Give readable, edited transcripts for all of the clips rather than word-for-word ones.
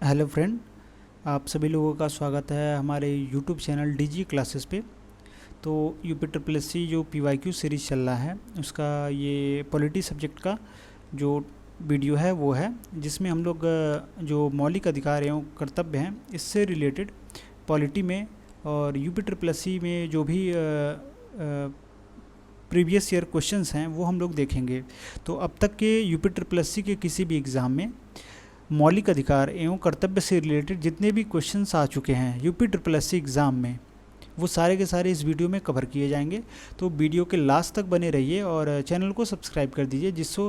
Hello friend, आप सभी लोगों का स्वागत है हमारे यूट्यूब चैनल डीजी क्लासेस पे। तो यूपी ट्रिपल एस सी जो पीवाईक्यू सीरीज़ चल रहा है उसका ये पॉलिटी सब्जेक्ट का जो वीडियो है वो है, जिसमें हम लोग जो मौलिक अधिकार एवं कर्तव्य हैं इससे रिलेटेड पॉलिटी में और यूपी ट्रिपल एस सी में जो भी प्रीवियस ईयर क्वेश्चंस हैं वो हम लोग देखेंगे। तो अब तक के यूपी ट्रिपल एस सी के किसी भी एग्ज़ाम में मौलिक अधिकार एवं कर्तव्य से रिलेटेड जितने भी क्वेश्चंस आ चुके हैं UP triple S C exam में, वो सारे के सारे इस वीडियो में कवर किए जाएंगे। तो वीडियो के लास्ट तक बने रहिए और चैनल को सब्सक्राइब कर दीजिए, जिससे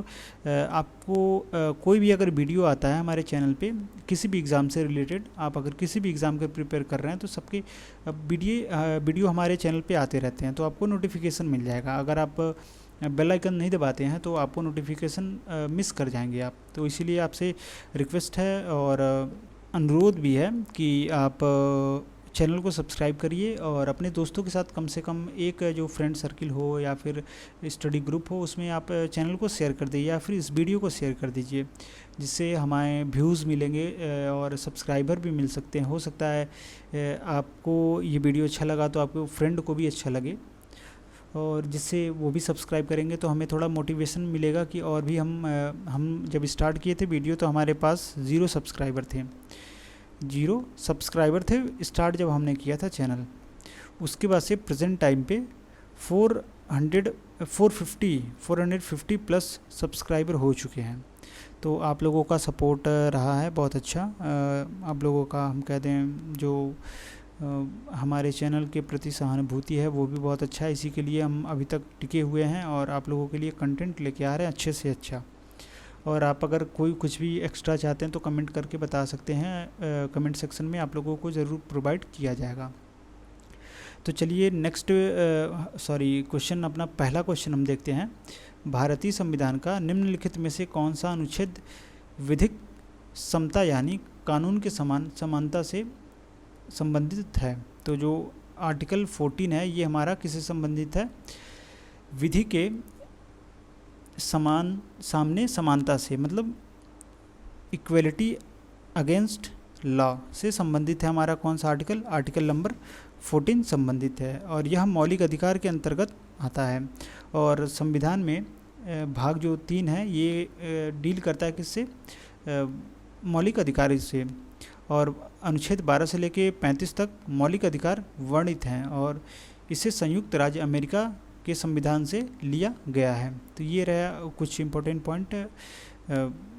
आपको कोई भी अगर वीडियो आता है हमारे चैनल पे किसी भी एग्ज़ाम से रिलेटेड, आप अगर किसी भी एग्ज़ाम के प्रिपेयर कर रहे हैं तो सबके वीडियो हमारे चैनल पे आते रहते हैं, तो आपको नोटिफिकेशन मिल जाएगा। अगर आप बेल आइकन नहीं दबाते हैं तो आपको नोटिफिकेशन मिस कर जाएंगे आप। तो इसीलिए आपसे रिक्वेस्ट है और अनुरोध भी है कि आप चैनल को सब्सक्राइब करिए और अपने दोस्तों के साथ कम से कम एक जो फ्रेंड सर्किल हो या फिर स्टडी ग्रुप हो उसमें आप चैनल को शेयर कर दीजिए या फिर इस वीडियो को शेयर कर दीजिए, जिससे हमें व्यूज़ मिलेंगे और सब्सक्राइबर भी मिल सकते हैं। हो सकता है आपको ये वीडियो अच्छा लगा तो आपके फ्रेंड को भी अच्छा लगे, और जिससे वो भी सब्सक्राइब करेंगे तो हमें थोड़ा मोटिवेशन मिलेगा कि और भी हम जब स्टार्ट किए थे वीडियो तो हमारे पास 0 सब्सक्राइबर थे स्टार्ट जब हमने किया था चैनल। उसके बाद से प्रेजेंट टाइम पे 450 प्लस सब्सक्राइबर हो चुके हैं। तो आप लोगों का सपोर्ट रहा है बहुत अच्छा। आप लोगों का हम कह दें जो हमारे चैनल के प्रति सहानुभूति है वो भी बहुत अच्छा है। इसी के लिए हम अभी तक टिके हुए हैं और आप लोगों के लिए कंटेंट लेके आ रहे हैं अच्छे से अच्छा। और आप अगर कोई कुछ भी एक्स्ट्रा चाहते हैं तो कमेंट करके बता सकते हैं, कमेंट सेक्शन में आप लोगों को ज़रूर प्रोवाइड किया जाएगा। तो चलिए नेक्स्ट क्वेश्चन, अपना पहला क्वेश्चन हम देखते हैं। भारतीय संविधान का निम्नलिखित में से कौन सा अनुच्छेद विधिक समता यानी कानून के समानता से संबंधित है? तो जो आर्टिकल 14 है ये हमारा किससे संबंधित है? विधि के सामने समानता से, मतलब इक्वलिटी अगेंस्ट लॉ से संबंधित है हमारा कौन सा आर्टिकल? आर्टिकल नंबर 14 संबंधित है और यह मौलिक अधिकार के अंतर्गत आता है। और संविधान में भाग जो 3 है ये डील करता है किससे? मौलिक अधिकार से। और अनुच्छेद 12 से लेके 35 तक मौलिक अधिकार वर्णित हैं और इसे संयुक्त राज्य अमेरिका के संविधान से लिया गया है। तो ये रहा कुछ इम्पोर्टेंट पॉइंट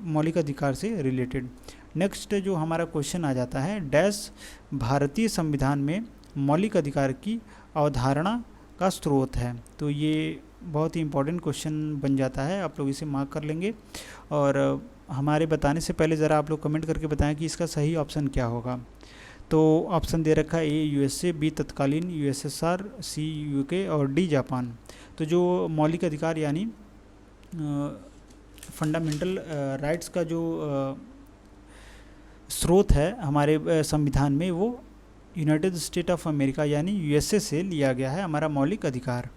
मौलिक अधिकार से रिलेटेड। नेक्स्ट जो हमारा क्वेश्चन आ जाता है, डैश भारतीय संविधान में मौलिक अधिकार की अवधारणा का स्रोत है। तो ये बहुत ही इम्पोर्टेंट क्वेश्चन बन जाता है, आप लोग इसे मार्क कर लेंगे। और हमारे बताने से पहले ज़रा आप लोग कमेंट करके बताएं कि इसका सही ऑप्शन क्या होगा। तो ऑप्शन दे रखा है ए यूएसए, बी तत्कालीन यूएसएसआर, सी यूके और डी जापान। तो जो मौलिक अधिकार यानी फंडामेंटल राइट्स का जो स्रोत है हमारे संविधान में वो यूनाइटेड स्टेट ऑफ अमेरिका यानी यूएसए से लिया गया है हमारा मौलिक अधिकार।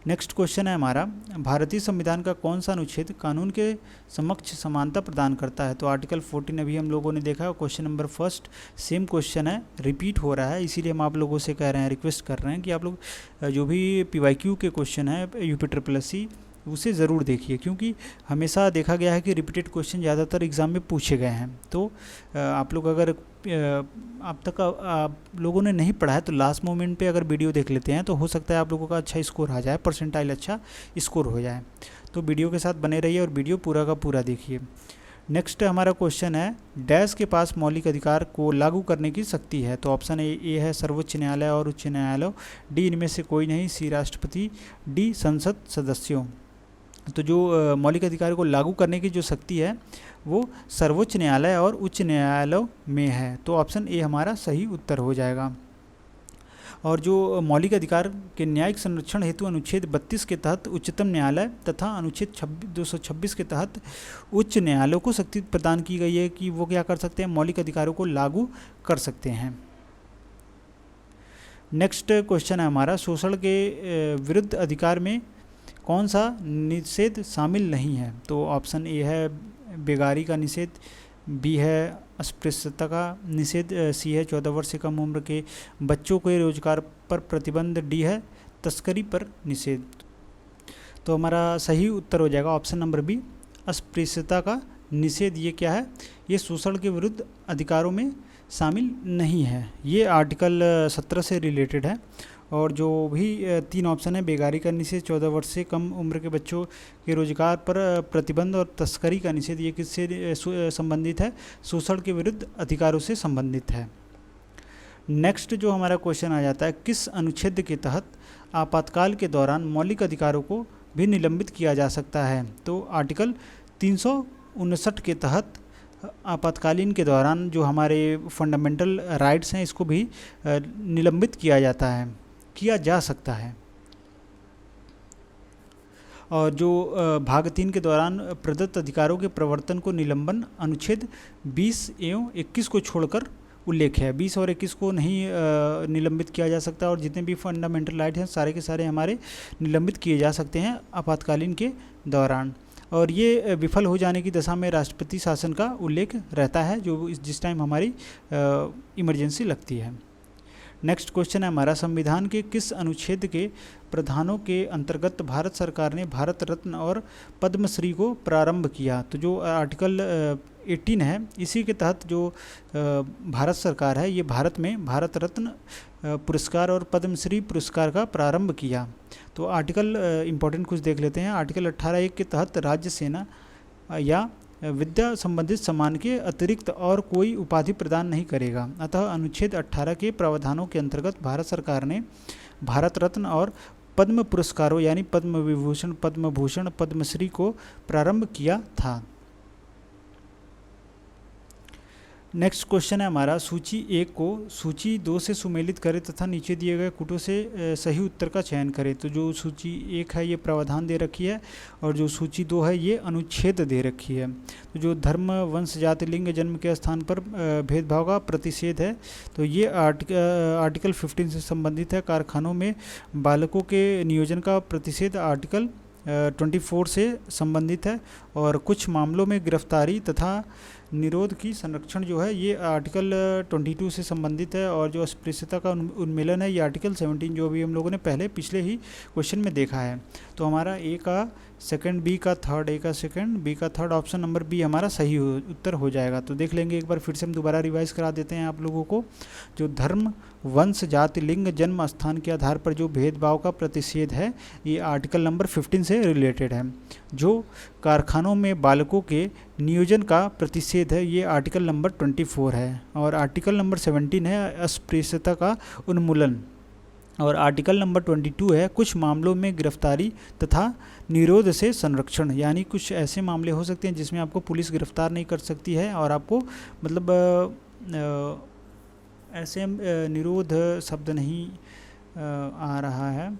नेक्स्ट क्वेश्चन है हमारा, भारतीय संविधान का कौन सा अनुच्छेद कानून के समक्ष समानता प्रदान करता है? तो आर्टिकल 14 अभी हम लोगों ने देखा है। Question number first sem question है, रिपीट हो रहा है, इसीलिए हम आप लोगों से कह रहे हैं, रिक्वेस्ट कर रहे हैं कि आप लोग जो भी पीवाईक्यू के क्वेश्चन है यूपी ट्रिपल एस सी उसे ज़रूर देखिए, क्योंकि हमेशा देखा गया है कि रिपीटेड क्वेश्चन ज़्यादातर एग्ज़ाम में पूछे गए हैं। तो आप लोग अगर अब तक आप लोगों ने नहीं पढ़ा है तो लास्ट मोमेंट पे अगर वीडियो देख लेते हैं तो हो सकता है आप लोगों का अच्छा स्कोर आ जाए, परसेंटाइल अच्छा स्कोर हो जाए। तो वीडियो के साथ बने रहिए और वीडियो पूरा का पूरा देखिए। नेक्स्ट हमारा क्वेश्चन है, डैश के पास मौलिक अधिकार को लागू करने की शक्ति है? तो ऑप्शन ए है सर्वोच्च न्यायालय और उच्च न्यायालय, डी इनमें से कोई नहीं, सी राष्ट्रपति, डी संसद सदस्यों। तो जो मौलिक अधिकार को लागू करने की जो शक्ति है वो सर्वोच्च न्यायालय और उच्च न्यायालय में है। तो ऑप्शन ए हमारा सही उत्तर हो जाएगा। और जो मौलिक अधिकार के न्यायिक संरक्षण हेतु अनुच्छेद 32 के तहत उच्चतम न्यायालय तथा अनुच्छेद 226 के तहत उच्च न्यायालयों को शक्ति प्रदान की गई है कि वो क्या कर सकते हैं? मौलिक अधिकारों को लागू कर सकते हैं। नेक्स्ट क्वेश्चन है हमारा, शोषण के विरुद्ध अधिकार में कौन सा निषेध शामिल नहीं है? तो ऑप्शन ए है बेगारी का निषेध, बी है अस्पृश्यता का निषेध, सी है 14 वर्ष से कम उम्र के बच्चों के रोजगार पर प्रतिबंध, डी है तस्करी पर निषेध। तो हमारा सही उत्तर हो जाएगा ऑप्शन नंबर बी, अस्पृश्यता का निषेध। ये क्या है? ये शोषण के विरुद्ध अधिकारों में शामिल नहीं है। ये आर्टिकल 17 से रिलेटेड है। और जो भी 3 ऑप्शन है, बेगारी का निषेध, 14 वर्ष से कम उम्र के बच्चों के रोजगार पर प्रतिबंध और तस्करी का निषेध, ये किससे संबंधित है? शोषण के विरुद्ध अधिकारों से संबंधित है। नेक्स्ट जो हमारा क्वेश्चन आ जाता है, किस अनुच्छेद के तहत आपातकाल के दौरान मौलिक अधिकारों को भी निलंबित किया जा सकता है? तो आर्टिकल 359 के तहत आपातकालीन के दौरान जो हमारे फंडामेंटल राइट्स हैं, इसको भी निलंबित किया जा सकता है। और जो भाग 3 के दौरान प्रदत्त अधिकारों के प्रवर्तन को निलंबन अनुच्छेद 20 एवं 21 को छोड़कर उल्लेख है। 20 और 21 को नहीं निलंबित किया जा सकता, और जितने भी फंडामेंटल राइट हैं सारे के सारे हमारे निलंबित किए जा सकते हैं आपातकालीन के दौरान। और ये विफल हो जाने की दशा में राष्ट्रपति शासन का उल्लेख रहता है, जो जिस टाइम हमारी इमरजेंसी लगती है। नेक्स्ट क्वेश्चन है हमारा, संविधान के किस अनुच्छेद के प्रावधानों के अंतर्गत भारत सरकार ने भारत रत्न और पद्मश्री को प्रारंभ किया? तो जो आर्टिकल 18 है, इसी के तहत जो भारत सरकार है, ये भारत में भारत रत्न पुरस्कार और पद्मश्री पुरस्कार का प्रारंभ किया। तो आर्टिकल इम्पोर्टेंट कुछ देख लेते हैं। आर्टिकल 18(1) के तहत राज्य सेना या विद्या संबंधित सम्मान के अतिरिक्त और कोई उपाधि प्रदान नहीं करेगा। अतः अनुच्छेद 18 के प्रावधानों के अंतर्गत भारत सरकार ने भारत रत्न और पद्म पुरस्कारों यानी पद्म विभूषण, पद्म भूषण, पद्मश्री को प्रारंभ किया था। नेक्स्ट क्वेश्चन है हमारा, सूची 1 को सूची 2 से सुमेलित करें तथा नीचे दिए गए कूटों से सही उत्तर का चयन करें। तो जो सूची 1 है ये प्रावधान दे रखी है, और जो सूची 2 है ये अनुच्छेद दे रखी है। तो जो धर्म, वंश, जाति, लिंग, जन्म के स्थान पर भेदभाव का प्रतिषेध है, तो ये आर्टिकल 15 से संबंधित है। कारखानों में बालकों के नियोजन का प्रतिषेध आर्टिकल 24 से संबंधित है। और कुछ मामलों में गिरफ्तारी तथा निरोध की संरक्षण जो है ये आर्टिकल 22 से संबंधित है। और जो अस्पृश्यता का उन्मूलन है ये आर्टिकल 17, जो भी हम लोगों ने पहले पिछले ही क्वेश्चन में देखा है। तो हमारा ए का सेकंड, बी का थर्ड, ए का सेकंड, बी का थर्ड, ऑप्शन नंबर बी हमारा सही उत्तर हो जाएगा। तो देख लेंगे एक बार फिर से, हम दोबारा रिवाइज करा देते हैं आप लोगों को। जो धर्म, वंश, जाति, लिंग, जन्म स्थान के आधार पर जो भेदभाव का प्रतिषेध है ये आर्टिकल नंबर 15 से रिलेटेड है। जो कारखानों में बालकों के नियोजन का प्रतिषेध है ये आर्टिकल नंबर 24 है। और आर्टिकल नंबर 17 है अस्पृश्यता का उन्मूलन। और आर्टिकल नंबर 22 है कुछ मामलों में गिरफ्तारी तथा निरोध से संरक्षण, यानी कुछ ऐसे मामले हो सकते हैं जिसमें आपको पुलिस गिरफ्तार नहीं कर सकती है और आपको मतलब ऐसे निरोध शब्द नहीं आ रहा है,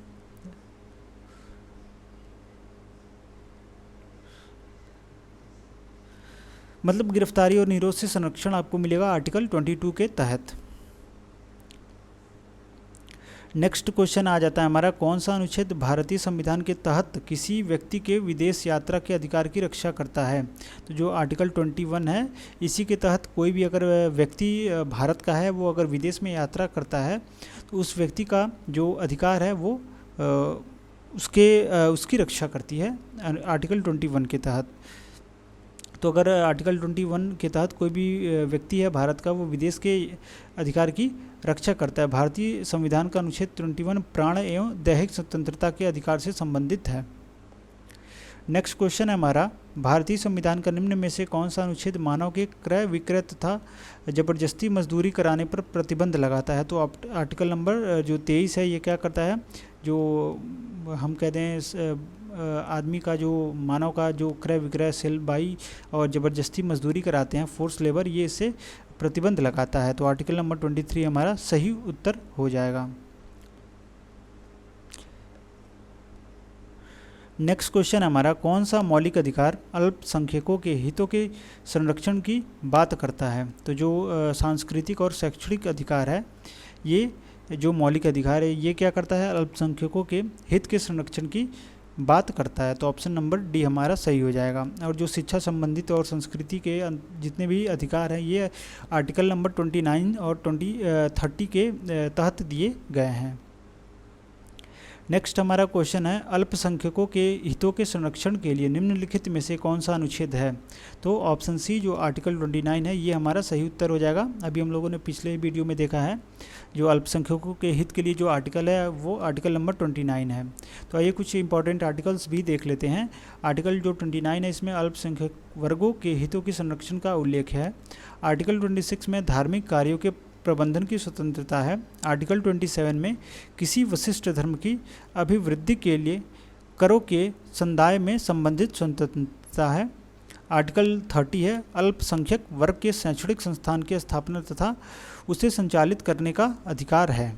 मतलब गिरफ्तारी और निरोध से संरक्षण आपको मिलेगा आर्टिकल 22 के तहत। नेक्स्ट क्वेश्चन आ जाता है हमारा, कौन सा अनुच्छेद भारतीय संविधान के तहत किसी व्यक्ति के विदेश यात्रा के अधिकार की रक्षा करता है? तो जो आर्टिकल 21 है, इसी के तहत कोई भी अगर व्यक्ति भारत का है वो अगर विदेश में यात्रा करता है तो उस व्यक्ति का जो अधिकार है वो उसकी रक्षा करती है आर्टिकल 21 के तहत। तो अगर आर्टिकल 21 के तहत कोई भी व्यक्ति है भारत का, वो विदेश के अधिकार की रक्षा करता है। भारतीय संविधान का अनुच्छेद 21 प्राण एवं दैहिक स्वतंत्रता के अधिकार से संबंधित है। नेक्स्ट क्वेश्चन है हमारा, भारतीय संविधान का निम्न में से कौन सा अनुच्छेद मानव के क्रय विक्रय तथा जबरदस्ती मजदूरी कराने पर प्रतिबंध लगाता है? तो आर्टिकल नंबर जो 23 है ये क्या करता है, जो हम कहते हैं आदमी का जो मानव का जो क्रय विक्रय, सेल बाई और ज़बरदस्ती मजदूरी कराते हैं, फोर्स लेबर, ये इससे प्रतिबंध लगाता है। तो आर्टिकल नंबर 23 हमारा सही उत्तर हो जाएगा। नेक्स्ट क्वेश्चन हमारा, कौन सा मौलिक अधिकार अल्पसंख्यकों के हितों के संरक्षण की बात करता है? तो जो सांस्कृतिक और शैक्षणिक अधिकार है, ये जो मौलिक अधिकार है ये क्या करता है, अल्पसंख्यकों के हित के संरक्षण की बात करता है। तो ऑप्शन नंबर डी हमारा सही हो जाएगा। और जो शिक्षा संबंधित और संस्कृति के जितने भी अधिकार हैं ये आर्टिकल नंबर 29 और 30 के तहत दिए गए हैं। नेक्स्ट हमारा क्वेश्चन है, अल्पसंख्यकों के हितों के संरक्षण के लिए निम्नलिखित में से कौन सा अनुच्छेद है? तो ऑप्शन सी जो आर्टिकल 29 है ये हमारा सही उत्तर हो जाएगा। अभी हम लोगों ने पिछले वीडियो में देखा है जो अल्पसंख्यकों के हित के लिए जो आर्टिकल है वो आर्टिकल नंबर 29 है। तो आइए कुछ इंपॉर्टेंट आर्टिकल्स भी देख लेते हैं। आर्टिकल जो 29 है इसमें अल्पसंख्यक वर्गों के हितों के संरक्षण का उल्लेख है। आर्टिकल 26 में धार्मिक कार्यों के प्रबंधन की स्वतंत्रता है। आर्टिकल 27 में किसी विशिष्ट धर्म की अभिवृद्धि के लिए करों के संदाय में संबंधित स्वतंत्रता है। आर्टिकल 30 है अल्पसंख्यक वर्ग के शैक्षणिक संस्थान की स्थापना तथा उसे संचालित करने का अधिकार है।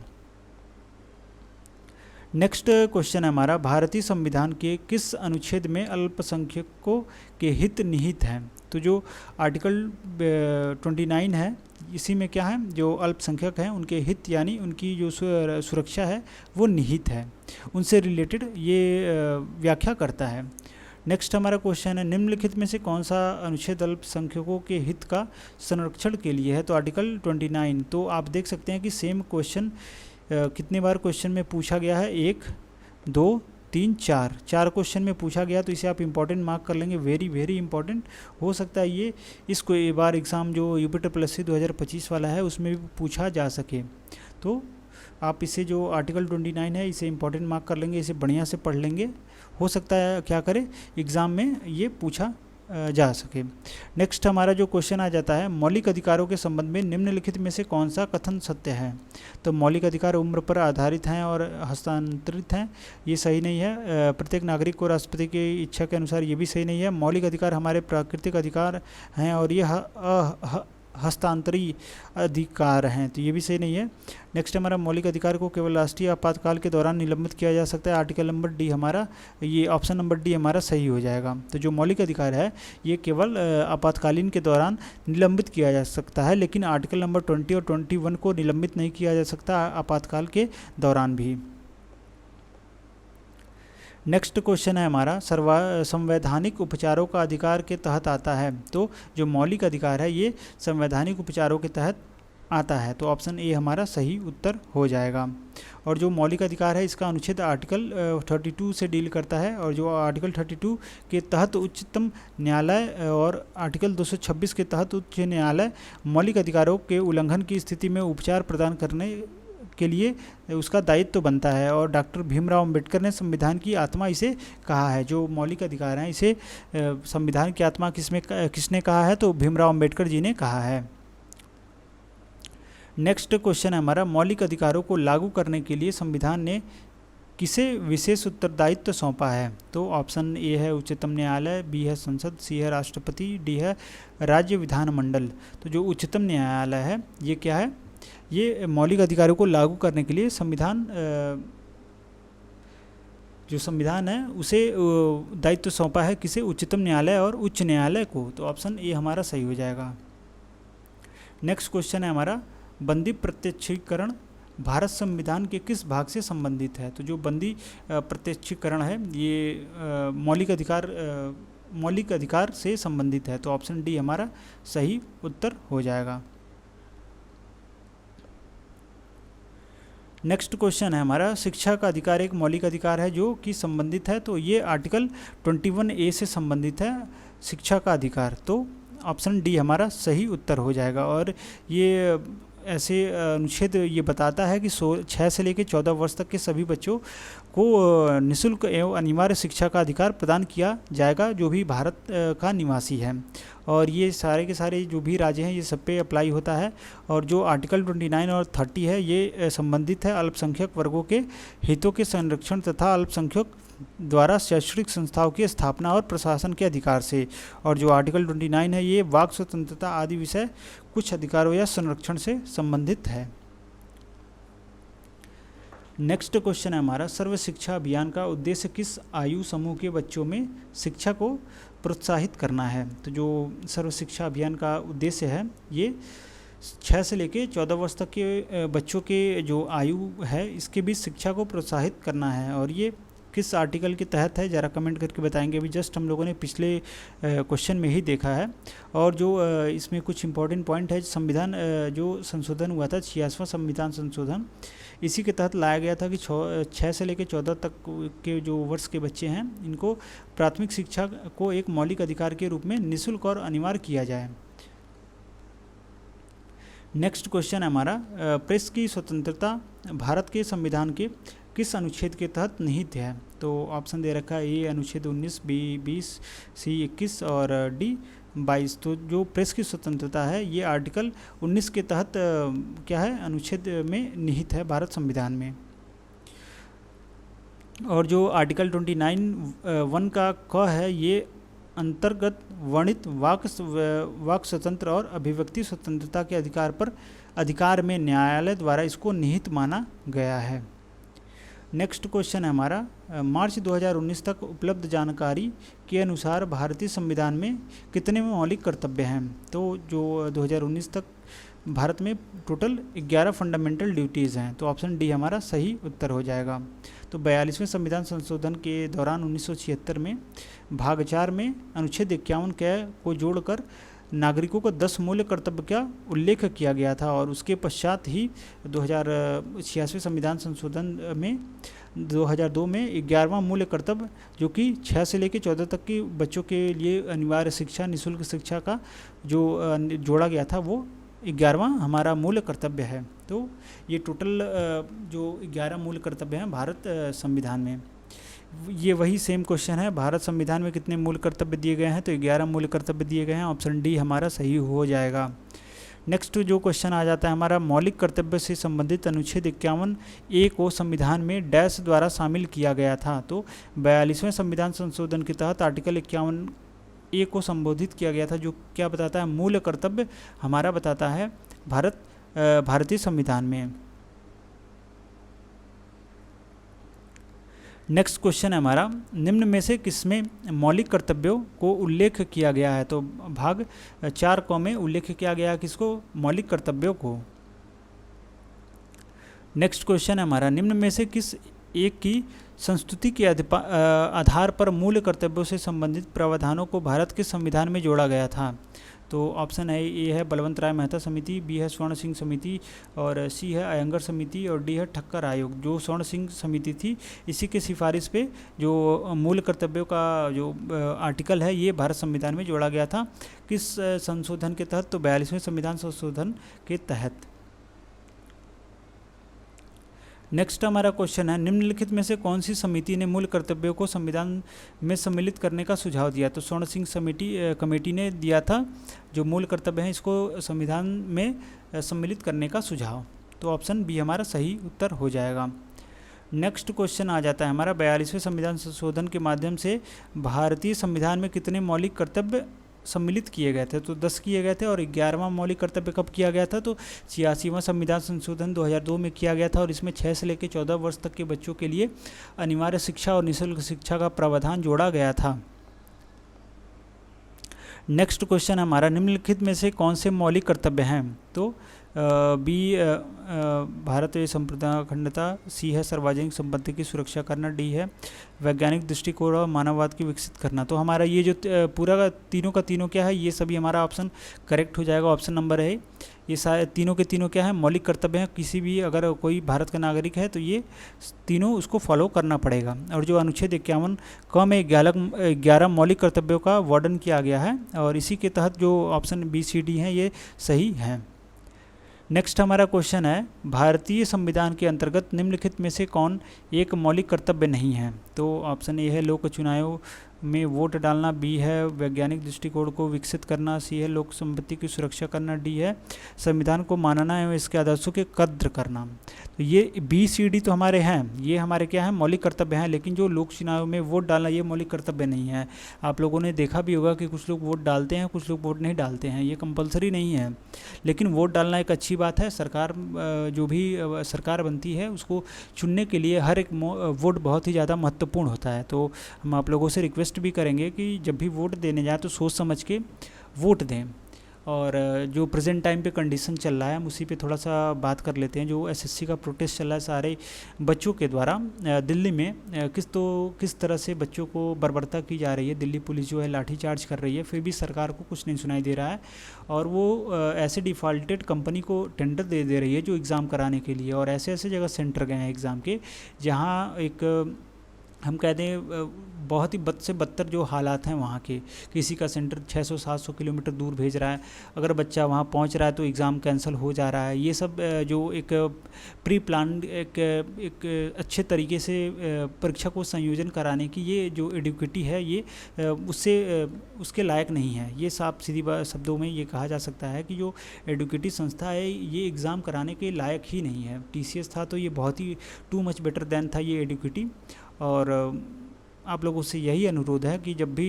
नेक्स्ट क्वेश्चन है हमारा, भारतीय संविधान के किस अनुच्छेद में अल्पसंख्यकों के हित निहित हैं? तो जो आर्टिकल 29 है इसी में क्या है, जो अल्पसंख्यक हैं उनके हित यानी उनकी जो सुरक्षा है वो निहित है, उनसे रिलेटेड ये व्याख्या करता है। नेक्स्ट हमारा क्वेश्चन है, निम्नलिखित में से कौन सा अनुच्छेद अल्पसंख्यकों के हित का संरक्षण के लिए है? तो आर्टिकल 29। तो आप देख सकते हैं कि सेम क्वेश्चन कितने बार क्वेश्चन में पूछा गया है, 1 2 3 4 क्वेश्चन में पूछा गया। तो इसे आप इंपॉर्टेंट मार्क कर लेंगे, वेरी इंपॉर्टेंट। हो सकता है ये इसको एक बार एग्ज़ाम जो UPTSSC 2025 वाला है उसमें भी पूछा जा सके। तो आप इसे जो आर्टिकल 29 है इसे इंपॉर्टेंट मार्क कर लेंगे, इसे बढ़िया से पढ़ लेंगे। हो सकता है क्या करें एग्ज़ाम में ये पूछा जा सके। नेक्स्ट हमारा जो क्वेश्चन आ जाता है, मौलिक अधिकारों के संबंध में निम्नलिखित में से कौन सा कथन सत्य है? तो मौलिक अधिकार उम्र पर आधारित हैं और हस्तांतरित हैं, ये सही नहीं है। प्रत्येक नागरिक को राष्ट्रपति की इच्छा के अनुसार, ये भी सही नहीं है। मौलिक अधिकार हमारे प्राकृतिक अधिकार हैं और ये हस्तांतरी अधिकार हैं, तो ये भी सही नहीं है। नेक्स्ट हमारा, मौलिक अधिकार को केवल राष्ट्रीय आपातकाल के दौरान निलंबित किया जा सकता है। आर्टिकल नंबर डी हमारा, ये ऑप्शन नंबर डी हमारा सही हो जाएगा। तो जो मौलिक अधिकार है ये केवल आपातकालीन के दौरान निलंबित किया जा सकता है, लेकिन आर्टिकल नंबर 20 और 21 को निलंबित नहीं किया जा सकता आपातकाल के दौरान भी। नेक्स्ट क्वेश्चन है हमारा, संवैधानिक उपचारों का अधिकार के तहत आता है। तो जो मौलिक अधिकार है ये संवैधानिक उपचारों के तहत आता है। तो ऑप्शन ए हमारा सही उत्तर हो जाएगा। और जो मौलिक अधिकार है इसका अनुच्छेद आर्टिकल 32 से डील करता है, और जो आर्टिकल 32 के तहत उच्चतम न्यायालय और आर्टिकल 226 के तहत उच्च न्यायालय मौलिक अधिकारों के उल्लंघन की स्थिति में उपचार प्रदान करने के लिए उसका दायित्व तो बनता है। और डॉक्टर भीमराव अंबेडकर ने संविधान की आत्मा इसे कहा है। जो मौलिक अधिकार हैं इसे संविधान की आत्मा किसने कहा है? तो भीमराव अंबेडकर जी ने कहा है। नेक्स्ट क्वेश्चन है हमारा, मौलिक अधिकारों को लागू करने के लिए संविधान ने किसे विशेष उत्तरदायित्व सौंपा है? तो ऑप्शन ए है उच्चतम न्यायालय, बी है संसद, सी है राष्ट्रपति, डी है राज्य विधानमंडल। तो जो उच्चतम न्यायालय है ये क्या है, ये मौलिक अधिकारों को लागू करने के लिए जो संविधान है उसे दायित्व सौंपा है किसे? उच्चतम न्यायालय और उच्च न्यायालय को। तो ऑप्शन ए हमारा सही हो जाएगा। नेक्स्ट क्वेश्चन है हमारा, बंदी प्रत्यक्षीकरण भारत संविधान के किस भाग से संबंधित है? तो जो बंदी प्रत्यक्षीकरण है ये मौलिक अधिकार से संबंधित है। तो ऑप्शन डी हमारा सही उत्तर हो जाएगा। नेक्स्ट क्वेश्चन है हमारा, शिक्षा का अधिकार एक मौलिक अधिकार है जो कि संबंधित है। तो ये आर्टिकल 21A से संबंधित है शिक्षा का अधिकार। तो ऑप्शन डी हमारा सही उत्तर हो जाएगा। और ये ऐसे अनुच्छेद ये बताता है कि 6 से लेकर 14 वर्ष तक के सभी बच्चों को निःशुल्क एवं अनिवार्य शिक्षा का अधिकार प्रदान किया जाएगा जो भी भारत का निवासी है। और ये सारे के सारे जो भी राज्य हैं ये सब पे अप्लाई होता है। और जो आर्टिकल 29 और 30 है ये संबंधित है अल्पसंख्यक वर्गों के हितों के संरक्षण तथा अल्पसंख्यक द्वारा शैक्षणिक संस्थाओं की स्थापना और प्रशासन के अधिकार से। और जो आर्टिकल 29 है ये वाक स्वतंत्रता आदि विषय कुछ अधिकारों या संरक्षण से संबंधित है। नेक्स्ट क्वेश्चन है हमारा, सर्व शिक्षा अभियान का उद्देश्य किस आयु समूह के बच्चों में शिक्षा को प्रोत्साहित करना है? तो जो सर्व शिक्षा अभियान का उद्देश्य है ये 6 से लेकर 14 वर्ष तक के बच्चों के जो आयु है इसके बीच शिक्षा को प्रोत्साहित करना है। और ये किस आर्टिकल के तहत है, ज़रा कमेंट करके बताएंगे। अभी जस्ट हम लोगों ने पिछले क्वेश्चन में ही देखा है। और जो इसमें कुछ इंपॉर्टेंट पॉइंट है, संविधान जो संशोधन हुआ था 86वां संविधान संशोधन, इसी के तहत लाया गया था कि 6 से लेकर 14 तक के जो वर्ष के बच्चे हैं इनको प्राथमिक शिक्षा को एक मौलिक अधिकार के रूप में निःशुल्क और अनिवार्य किया जाए। नेक्स्ट क्वेश्चन है हमारा, प्रेस की स्वतंत्रता भारत के संविधान के किस अनुच्छेद के तहत निहित है? तो ऑप्शन दे रखा है, ए अनुच्छेद 19, बी 20, सी 21 और डी 22। तो जो प्रेस की स्वतंत्रता है ये आर्टिकल 19 के तहत क्या है, अनुच्छेद में निहित है भारत संविधान में। और जो आर्टिकल 29(1) का क है, ये अंतर्गत वर्णित वाक स्वतंत्र और अभिव्यक्ति स्वतंत्रता के अधिकार में न्यायालय द्वारा इसको निहित माना गया है। नेक्स्ट क्वेश्चन है हमारा, मार्च 2019 तक उपलब्ध जानकारी के अनुसार भारतीय संविधान में कितने मौलिक कर्तव्य हैं? तो जो 2019 तक भारत में टोटल 11 फंडामेंटल ड्यूटीज़ हैं। तो ऑप्शन डी हमारा सही उत्तर हो जाएगा। तो 42वें संविधान संशोधन के दौरान 1976 में भाग 4 में अनुच्छेद 51 को जोड़कर नागरिकों को 10 मूल्य कर्तव्य का उल्लेख किया गया था। और उसके पश्चात ही 2086वें संविधान संशोधन में 2002 में 11वां मूल्य कर्तव्य, जो कि 6 से लेकर 14 तक के बच्चों के लिए अनिवार्य शिक्षा, निःशुल्क शिक्षा का जो जोड़ा गया था, वो 11वां हमारा मूल्य कर्तव्य है। तो ये टोटल जो 11 मूल्य कर्तव्य हैं भारत संविधान में। ये वही सेम क्वेश्चन है, भारत संविधान में कितने मूल कर्तव्य दिए गए हैं? तो 11 मूल कर्तव्य दिए गए हैं। ऑप्शन डी हमारा सही हो जाएगा। नेक्स्ट जो क्वेश्चन आ जाता है हमारा, मौलिक कर्तव्य से संबंधित अनुच्छेद 51(a) को संविधान में डैश द्वारा शामिल किया गया था। तो 42वें संविधान संशोधन के तहत आर्टिकल 51(a) को संबोधित किया गया था, जो क्या बताता है, मूल कर्तव्य हमारा बताता है भारतीय संविधान में। नेक्स्ट क्वेश्चन है हमारा, निम्न में से किसमें मौलिक कर्तव्यों को उल्लेख किया गया है? तो भाग 4 क में उल्लेख किया गया है किसको? मौलिक कर्तव्यों को। नेक्स्ट क्वेश्चन है हमारा, निम्न में से किस एक की संस्तुति के आधार पर मूल कर्तव्यों से संबंधित प्रावधानों को भारत के संविधान में जोड़ा गया था? तो ऑप्शन है, ए है बलवंत राय मेहता समिति, बी है स्वर्ण सिंह समिति और सी है अयंगर समिति और डी है ठक्कर आयोग। जो स्वर्ण सिंह समिति थी, इसी के सिफारिश पे जो मूल कर्तव्यों का जो आर्टिकल है ये भारत संविधान में जोड़ा गया था। किस संशोधन के तहत? तो 42वें संविधान संशोधन के तहत। नेक्स्ट हमारा क्वेश्चन है, निम्नलिखित में से कौन सी समिति ने मूल कर्तव्यों को संविधान में सम्मिलित करने का सुझाव दिया? तो स्वर्ण सिंह कमेटी ने दिया था जो मूल कर्तव्य हैं इसको संविधान में सम्मिलित करने का सुझाव। तो ऑप्शन बी हमारा सही उत्तर हो जाएगा। नेक्स्ट क्वेश्चन आ जाता है हमारा, 42वें संविधान संशोधन के माध्यम से भारतीय संविधान में कितने मौलिक कर्तव्य सम्मिलित किए गए थे? तो 10 किए गए थे। और 11वां मौलिक कर्तव्य कब किया गया था? तो 86वां संविधान संशोधन 2002 में किया गया था और इसमें 6 से लेकर 14 वर्ष तक के बच्चों के लिए अनिवार्य शिक्षा और निःशुल्क शिक्षा का प्रावधान जोड़ा गया था। नेक्स्ट क्वेश्चन हमारा, निम्नलिखित में से कौन से मौलिक कर्तव्य हैं? तो बी भारत संप्रभुता अखंडता, सी है सार्वजनिक संपत्ति की सुरक्षा करना, डी है वैज्ञानिक दृष्टिकोण और मानववाद की विकसित करना। तो हमारा ये जो पूरा का तीनों क्या है, ये सभी हमारा ऑप्शन करेक्ट हो जाएगा। ऑप्शन नंबर है, ये सारे तीनों के तीनों क्या है, मौलिक कर्तव्य हैं। किसी भी अगर कोई भारत का नागरिक है तो ये तीनों उसको फॉलो करना पड़ेगा। और जो अनुच्छेद 51 क में 11 मौलिक कर्तव्यों का वर्णन किया गया है और इसी के तहत जो ऑप्शन बी सी डी हैं ये सही हैं। नेक्स्ट हमारा क्वेश्चन है, भारतीय संविधान के अंतर्गत निम्नलिखित में से कौन एक मौलिक कर्तव्य नहीं है? तो ऑप्शन ए है लोक चुनाव में वोट डालना, बी है वैज्ञानिक दृष्टिकोण को विकसित करना, सी है लोक संपत्ति की सुरक्षा करना, डी है संविधान को मानना एवं इसके आदर्शों के कद्र करना। तो ये बी सी डी तो हमारे हैं, ये हमारे क्या है, मौलिक कर्तव्य हैं। लेकिन जो लोक चुनाव में वोट डालना ये मौलिक कर्तव्य नहीं है। आप लोगों ने देखा भी होगा कि कुछ लोग वोट डालते हैं, कुछ लोग वोट नहीं डालते हैं। ये कंपलसरी नहीं है, लेकिन वोट डालना एक अच्छी बात है। सरकार जो भी सरकार बनती है उसको चुनने के लिए हर एक वोट बहुत ही ज़्यादा महत्वपूर्ण होता है। तो हम आप लोगों से रिक्वेस्ट भी करेंगे कि जब भी वोट देने जाए तो सोच समझ के वोट दें। और जो प्रेजेंट टाइम पे कंडीशन चल रहा है हम उसी पे थोड़ा सा बात कर लेते हैं। जो एसएससी का प्रोटेस्ट चल रहा है सारे बच्चों के द्वारा दिल्ली में, किस तरह से बच्चों को बर्बरता की जा रही है। दिल्ली पुलिस जो है लाठीचार्ज कर रही है, फिर भी सरकार को कुछ नहीं सुनाई दे रहा है और वो ऐसे डिफ़ॉल्टेड कंपनी को टेंडर दे रही है जो एग्ज़ाम कराने के लिए। और ऐसे ऐसे जगह सेंटर गए हैं एग्ज़ाम के जहाँ एक हम कहते हैं बहुत ही बद से बदतर जो हालात हैं वहाँ के। किसी का सेंटर 600-700 किलोमीटर दूर भेज रहा है, अगर बच्चा वहाँ पहुँच रहा है तो एग्ज़ाम कैंसिल हो जा रहा है। ये सब जो एक प्री प्लान एक अच्छे तरीके से परीक्षा को संयोजन कराने की ये जो एडुकेटी है ये उसके लायक नहीं है। ये साफ सीधी शब्दों में ये कहा जा सकता है कि जो एडुकेटी संस्था है ये एग्ज़ाम कराने के लायक ही नहीं है। टीसीएस था तो ये बहुत ही टू मच बेटर देन था ये एडुकेटी। और आप लोगों से यही अनुरोध है कि जब भी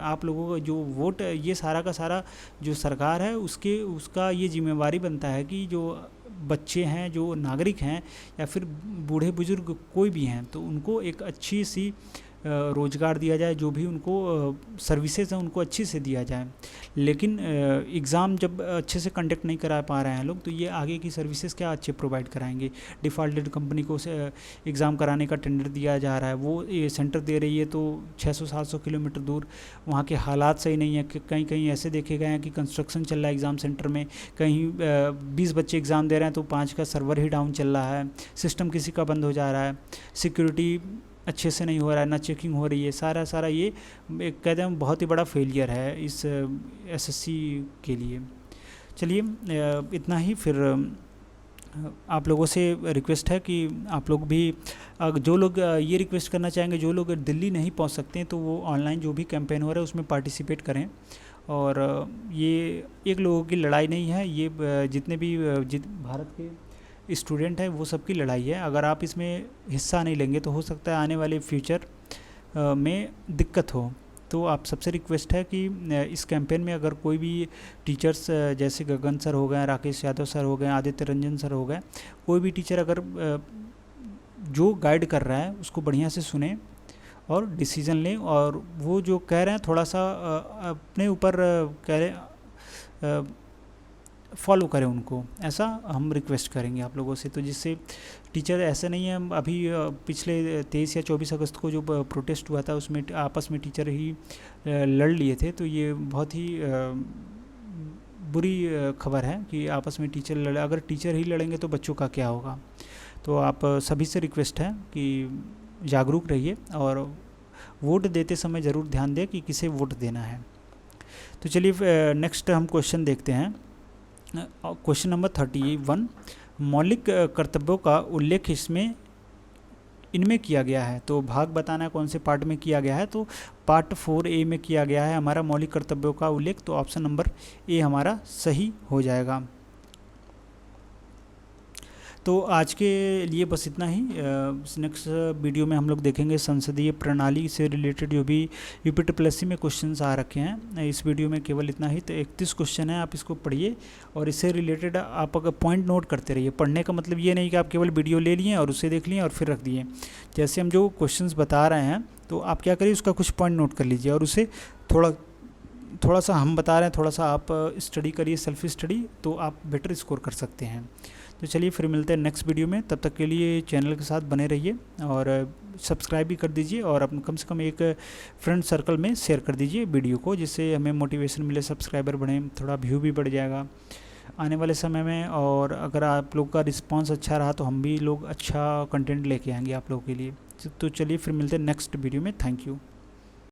आप लोगों का जो वोट ये सारा का सारा जो सरकार है उसका ये जिम्मेवारी बनता है कि जो बच्चे हैं, जो नागरिक हैं या फिर बूढ़े बुजुर्ग कोई भी हैं, तो उनको एक अच्छी सी रोज़गार दिया जाए, जो भी उनको सर्विसेज हैं उनको अच्छी से दिया जाए। लेकिन एग्ज़ाम जब अच्छे से कंडक्ट नहीं करा पा रहे हैं लोग, तो ये आगे की सर्विसेज क्या अच्छे प्रोवाइड कराएंगे। डिफ़ॉल्टेड कंपनी को एग्ज़ाम कराने का टेंडर दिया जा रहा है, वो ये सेंटर दे रही है तो 600-700 किलोमीटर दूर। वहाँ के हालात सही नहीं है, कहीं कहीं ऐसे देखे गए हैं कि कंस्ट्रक्शन चल रहा है एग्ज़ाम सेंटर में, कहीं 20 बच्चे एग्ज़ाम दे रहे हैं तो 5 का सर्वर ही डाउन चल रहा है, सिस्टम किसी का बंद हो जा रहा है, सिक्योरिटी अच्छे से नहीं हो रहा है, ना चेकिंग हो रही है। सारा ये एक कहते हैं बहुत ही बड़ा फेलियर है इस एसएससी के लिए। चलिए इतना ही। फिर आप लोगों से रिक्वेस्ट है कि आप लोग भी जो लोग ये रिक्वेस्ट करना चाहेंगे, जो लोग दिल्ली नहीं पहुंच सकते हैं तो वो ऑनलाइन जो भी कैंपेन हो रहा है उसमें पार्टिसिपेट करें। और ये एक लोगों की लड़ाई नहीं है, ये जितने भी भारत के स्टूडेंट है वो सबकी लड़ाई है। अगर आप इसमें हिस्सा नहीं लेंगे तो हो सकता है आने वाले फ्यूचर में दिक्कत हो। तो आप सबसे रिक्वेस्ट है कि इस कैंपेन में अगर कोई भी टीचर्स जैसे गगन सर हो गए, राकेश यादव सर हो गए, आदित्य रंजन सर हो गए, कोई भी टीचर अगर जो गाइड कर रहा है उसको बढ़िया से सुने और डिसीज़न लें, और वो जो कह रहे हैं थोड़ा सा अपने ऊपर कह रहे फॉलो करें उनको, ऐसा हम रिक्वेस्ट करेंगे आप लोगों से। तो जिससे टीचर ऐसे नहीं है, अभी पिछले 23 या 24 अगस्त को जो प्रोटेस्ट हुआ था उसमें आपस में टीचर ही लड़ लिए थे, तो ये बहुत ही बुरी खबर है कि आपस में टीचर लड़े। अगर टीचर ही लड़ेंगे तो बच्चों का क्या होगा। तो आप सभी से रिक्वेस्ट है कि जागरूक रहिए और वोट देते समय ज़रूर ध्यान दें कि किसे वोट देना है। तो चलिए नेक्स्ट हम क्वेश्चन देखते हैं। क्वेश्चन नंबर 31, मौलिक कर्तव्यों का उल्लेख इनमें किया गया है। तो भाग बताना है कौन से पार्ट में किया गया है, तो पार्ट 4A में किया गया है हमारा मौलिक कर्तव्यों का उल्लेख। तो ऑप्शन नंबर ए हमारा सही हो जाएगा। तो आज के लिए बस इतना ही। नेक्स्ट वीडियो में हम लोग देखेंगे संसदीय प्रणाली से रिलेटेड जो भी यूपीटीपीएससी में क्वेश्चंस आ रखे हैं। इस वीडियो में केवल इतना ही। तो 31 क्वेश्चन है, आप इसको पढ़िए और इससे रिलेटेड आप अगर पॉइंट नोट करते रहिए। पढ़ने का मतलब ये नहीं कि आप केवल वीडियो ले लिए और उसे देख लिए और फिर रख दिए। जैसे हम जो क्वेश्चन बता रहे हैं तो आप क्या करिए, उसका कुछ पॉइंट नोट कर लीजिए और उसे थोड़ा सा हम बता रहे हैं, थोड़ा सा आप स्टडी करिए, सेल्फ स्टडी, तो आप बेटर स्कोर कर सकते हैं। तो चलिए फिर मिलते हैं नेक्स्ट वीडियो में। तब तक के लिए चैनल के साथ बने रहिए और सब्सक्राइब भी कर दीजिए और अपने कम से कम एक फ्रेंड सर्कल में शेयर कर दीजिए वीडियो को, जिससे हमें मोटिवेशन मिले, सब्सक्राइबर बढ़े, थोड़ा व्यू भी बढ़ जाएगा आने वाले समय में। और अगर आप लोग का रिस्पांस अच्छा रहा तो हम भी लोग अच्छा कंटेंट लेके आएंगे आप लोगों के लिए। तो चलिए फिर मिलते हैं नेक्स्ट वीडियो में। Thank you.